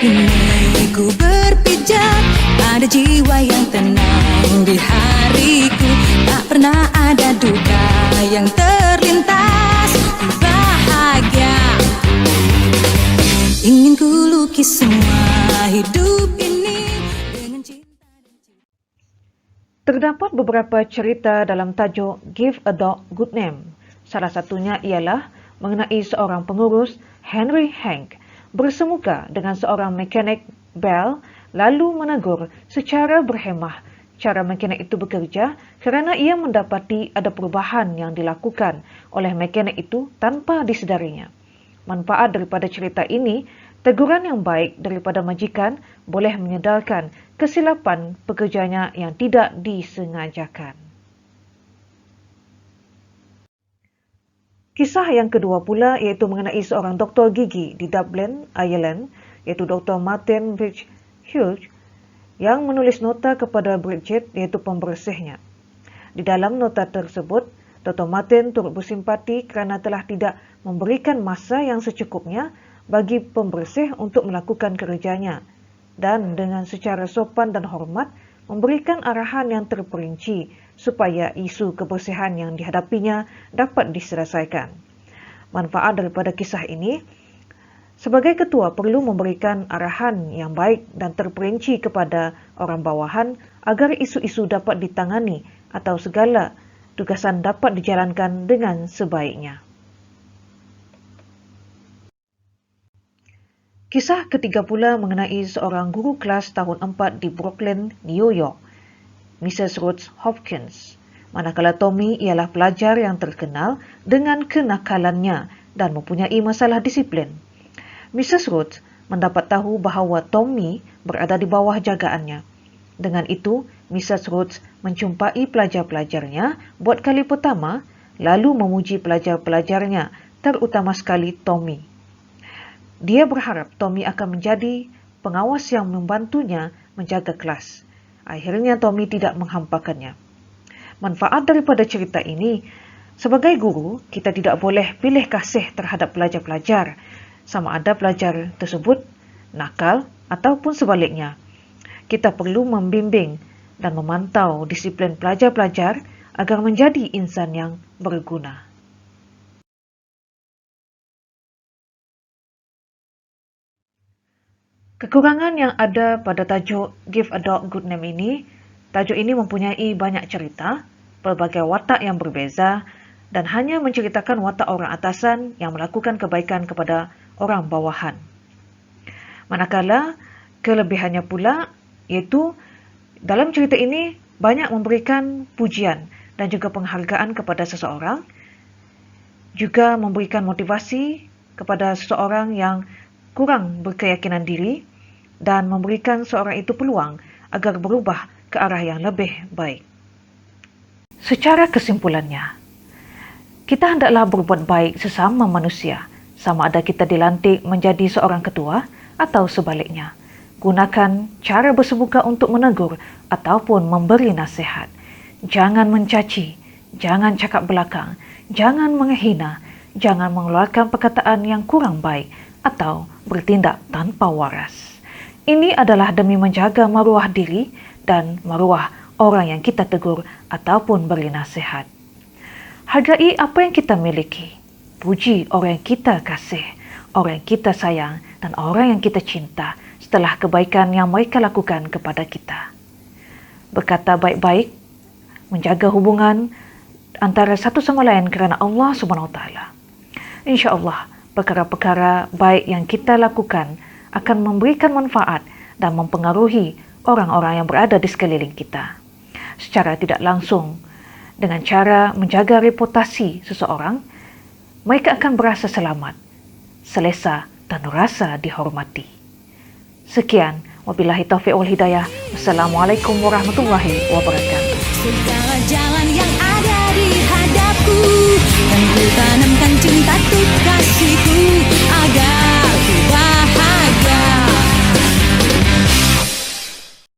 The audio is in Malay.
Kini ku berpijak pada jiwa yang tenang. Di hariku tak pernah ada duka yang terlintas. Ku bahagia, ingin ku lukis semua hidup ini dengan cinta dan cinta. Terdapat beberapa cerita dalam tajuk Give a Dog Good Name. Salah satunya ialah mengenai seorang pengurus, Henry Hank, bersemuka dengan seorang mekanik, Bell, lalu menegur secara berhemah cara mekanik itu bekerja kerana ia mendapati ada perubahan yang dilakukan oleh mekanik itu tanpa disedarinya. Manfaat daripada cerita ini, teguran yang baik daripada majikan boleh menyedarkan kesilapan pekerjanya yang tidak disengajakan. Kisah yang kedua pula iaitu mengenai seorang doktor gigi di Dublin, Ireland, iaitu Dr. Martin Hughes yang menulis nota kepada Bridget iaitu pembersihnya. Di dalam nota tersebut, Dr. Martin turut bersimpati kerana telah tidak memberikan masa yang secukupnya bagi pembersih untuk melakukan kerjanya dan dengan secara sopan dan hormat memberikan arahan yang terperinci supaya isu kebersihan yang dihadapinya dapat diselesaikan. Manfaat daripada kisah ini, sebagai ketua perlu memberikan arahan yang baik dan terperinci kepada orang bawahan agar isu-isu dapat ditangani atau segala tugasan dapat dijalankan dengan sebaiknya. Kisah ketiga pula mengenai seorang guru kelas tahun 4 di Brooklyn, New York, Mrs. Rhodes Hopkins. Manakala Tommy ialah pelajar yang terkenal dengan kenakalannya dan mempunyai masalah disiplin. Mrs. Rhodes mendapat tahu bahawa Tommy berada di bawah jagaannya. Dengan itu, Mrs. Rhodes menjumpai pelajar-pelajarnya buat kali pertama, lalu memuji pelajar-pelajarnya, terutama sekali Tommy. Dia berharap Tommy akan menjadi pengawas yang membantunya menjaga kelas. Akhirnya Tommy tidak menghampakannya. Manfaat daripada cerita ini, sebagai guru, kita tidak boleh pilih kasih terhadap pelajar-pelajar, sama ada pelajar tersebut nakal ataupun sebaliknya. Kita perlu membimbing dan memantau disiplin pelajar-pelajar agar menjadi insan yang berguna. Kekurangan yang ada pada tajuk Give a Dog Good Name ini, tajuk ini mempunyai banyak cerita, pelbagai watak yang berbeza dan hanya menceritakan watak orang atasan yang melakukan kebaikan kepada orang bawahan. Manakala kelebihannya pula iaitu dalam cerita ini banyak memberikan pujian dan juga penghargaan kepada seseorang, juga memberikan motivasi kepada seseorang yang kurang berkeyakinan diri dan memberikan seorang itu peluang agar berubah ke arah yang lebih baik. Secara kesimpulannya, kita hendaklah berbuat baik sesama manusia, sama ada kita dilantik menjadi seorang ketua atau sebaliknya. Gunakan cara bersemuka untuk menegur ataupun memberi nasihat. Jangan mencaci, jangan cakap belakang, jangan menghina, jangan mengeluarkan perkataan yang kurang baik atau bertindak tanpa waras. Ini adalah demi menjaga maruah diri dan maruah orang yang kita tegur ataupun beri nasihat. Hargai apa yang kita miliki. Puji orang yang kita kasih, orang yang kita sayang dan orang yang kita cinta setelah kebaikan yang mereka lakukan kepada kita. Berkata baik-baik, menjaga hubungan antara satu sama lain kerana Allah SWT. InsyaAllah, perkara-perkara baik yang kita lakukan akan memberikan manfaat dan mempengaruhi orang-orang yang berada di sekeliling kita. Secara tidak langsung, dengan cara menjaga reputasi seseorang, mereka akan berasa selamat, selesa dan rasa dihormati. Sekian, wabillahi taufiq wal hidayah. Wassalamualaikum warahmatullahi wabarakatuh. Segala jalan yang ada di hadapku, dan ku tanam